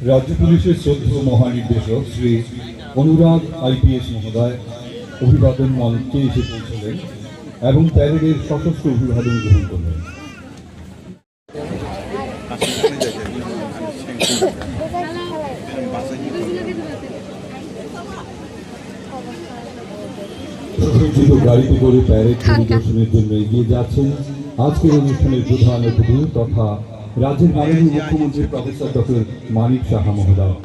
রাজ্য পুলিশের শ্রদ্ধেয় মহানির্দেশক শ্রী অনুরাগ আইপিএস মহোদয় অভিবাদন মঞ্চে এসে পৌঁছলেন এবং প্যারেডের সশস্ত্র অভিবাদন গ্রহণ করলেন। সুসজ্জিত গাড়িতে করে প্যারেড পরিদর্শনের জন্য এগিয়ে যাচ্ছেন আজকের অনুষ্ঠানের প্রধান অতিথি তথা রাজ্যের মাননীয় মুখ্যমন্ত্রী প্রফেসর ডক্টর মানিক সাহা মহোদয়।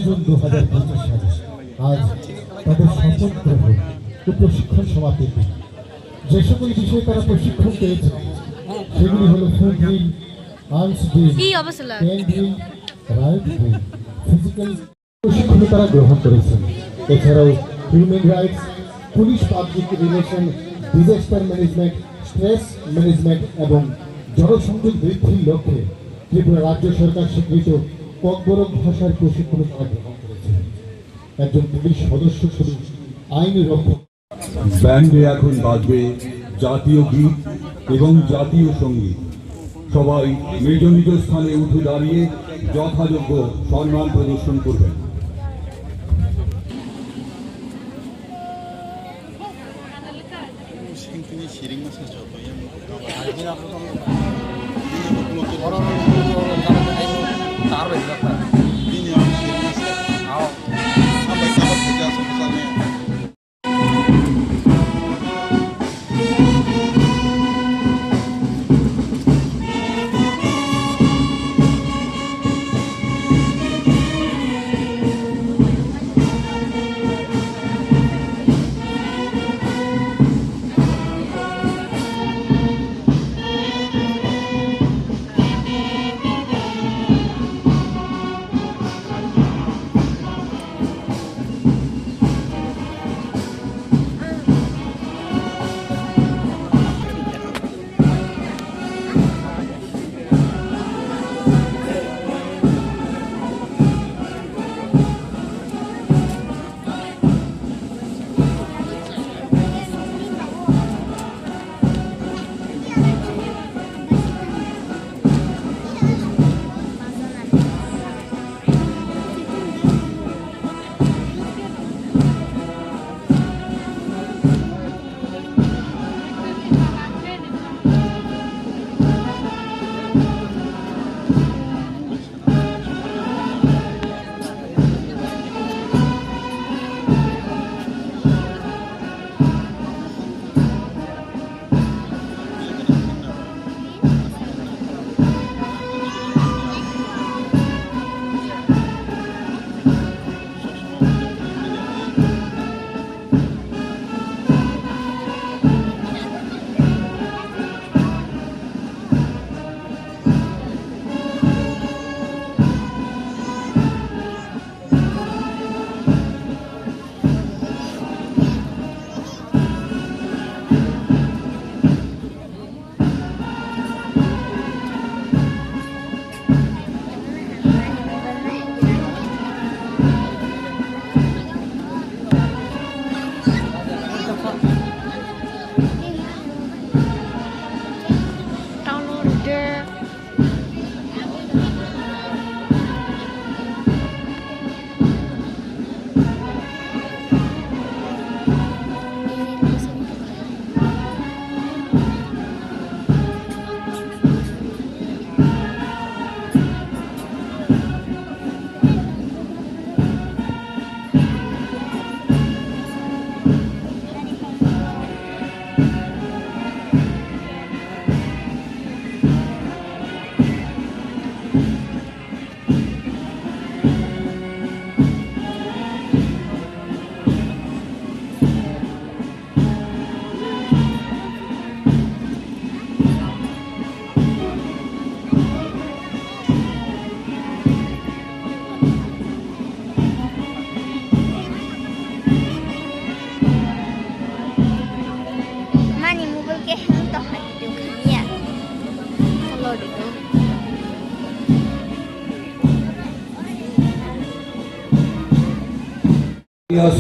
জুন 2050 সালে আজ তাদের শপথ গ্রহণ ও প্রশিক্ষণ সমাপ্তির দিন। যে সকল বিষয়ে তারা প্রশিক্ষণ পেয়েছে সেগুলি হলো foot drill, arms drill, pen drill, right drill, physical প্রশিক্ষণ তারা গ্রহণ করেছেন। এছাড়াও human rights, police public relation, disaster management, stress management এবং জনসংযোগ বৃদ্ধির লক্ষ্যে ত্রিপুরা রাজ্য সরকার স্বীকৃত ককবরক ভাষার প্রশিক্ষণ তারা গ্রহণ করেছে। একজন পুলিশ সদস্য শুধু আইন রক্ষক। ব্যান্ডে এখন বাজবে জাতীয় গীত এবং জাতীয় সঙ্গীত। সবাই নিজ নিজ স্থানে উঠে দাঁড়িয়ে যথাযোগ্য সম্মান প্রদর্শন করবেন।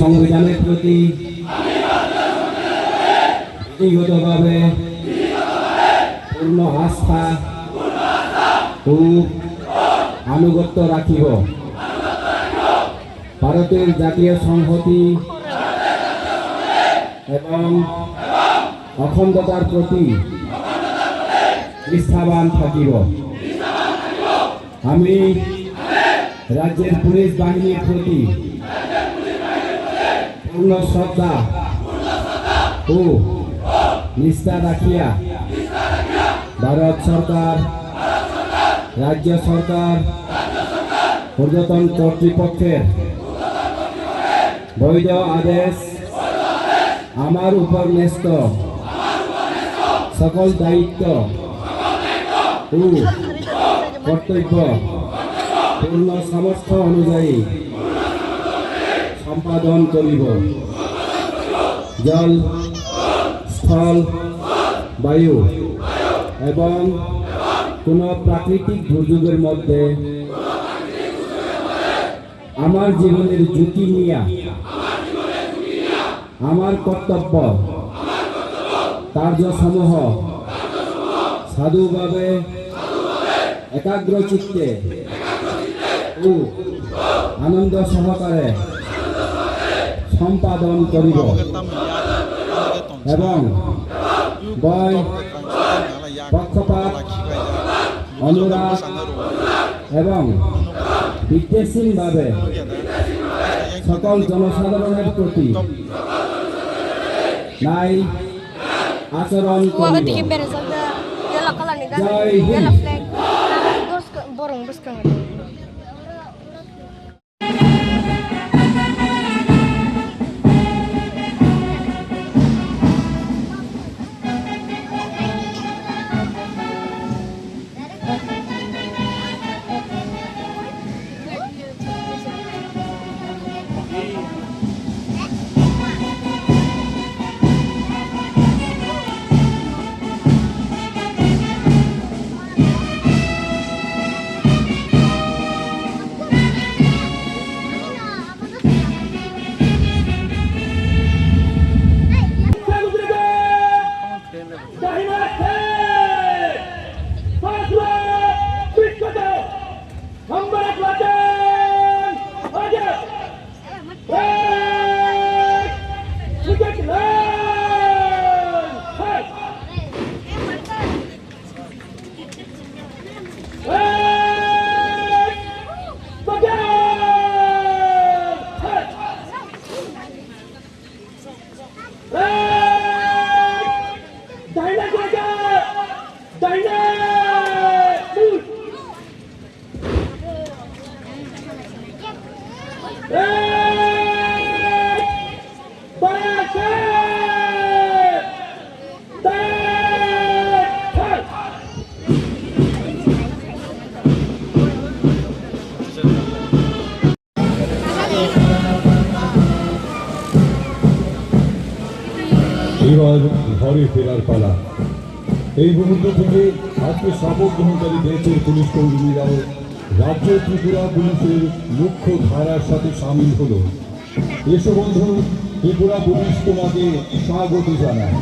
সংবিধানের প্রতি ব্যক্তিগতভাবে পূর্ণ আস্থা ও আনুগত্য রাখিব। ভারতের জাতীয় সংহতি এবং অখণ্ডতার প্রতি নিষ্ঠাবান থাকিব। আমি রাজ্যের পুলিশ বাহিনীর প্রতি পূর্ণ শ্রদ্ধা ও নিষ্ঠা রাখিয়া ভারত সরকার, রাজ্য সরকার, ঊর্ধ্বতন কর্তৃপক্ষের বৈধ আদেশ আমার উপর ন্যস্ত সকল দায়িত্ব ও কর্তব্য পূর্ণ সামর্থ্য অনুযায়ী সম্পাদন করিব। জল, স্থল, বায়ু এবং কোন প্রাকৃতিক দুর্যোগের মধ্যে আমার জীবনের ঝুঁকি নিয়ে আমার কর্তব্য কার্যসমূহ সাধুভাবে একাগ্র চিত্তে ও আনন্দ সহকারে সম্পাদন করিব এবং ভয়, পক্ষপাত, অনুরাগ এবং বিদ্বেষহীনভাবে সকল জনসাধারণের প্রতি নাই আচরণ করিব। জয় হিন্দ। এবার ঘরে ফেরার পালা। এই মুহূর্ত থেকে আজকে শপথ গ্রহণকারী দেশের পুলিশ কর্মীরাও রাজ্য ত্রিপুরা পুলিশের মুখ্য ধারার সাথে সামিল হলো। এসো বন্ধু, ত্রিপুরা পুলিশ তোমাকে স্বাগত জানায়।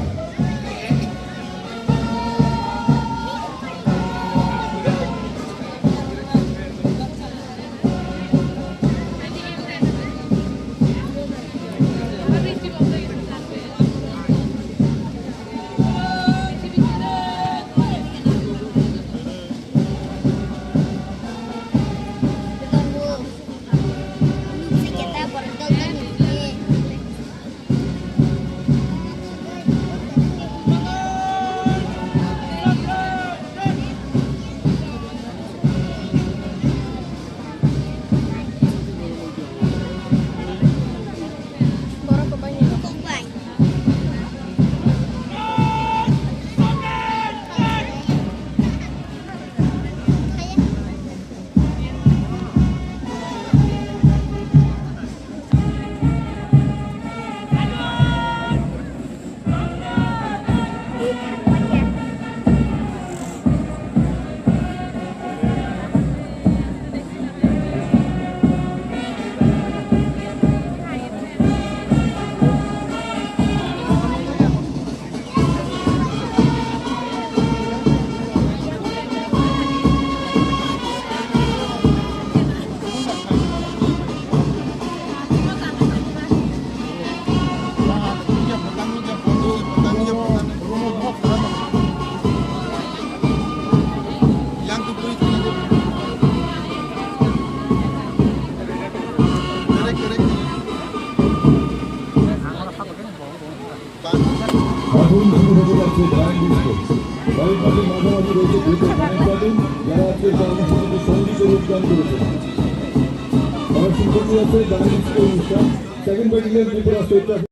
এখন শুরু হতে যাচ্ছে ব্যান্ড ডিস্কো। বাড়ির পাশে মাঝামাঝি রয়েছে দুটো ব্যান্ড প্যাটার্ন, যারা আজকে কর্মসূচিতে সঙ্গীতে যোগদান করেছে। তারা শুরু করতে যাচ্ছে ব্যান্ড ডিস্কো অনুষ্ঠান। Second battalion Tripura state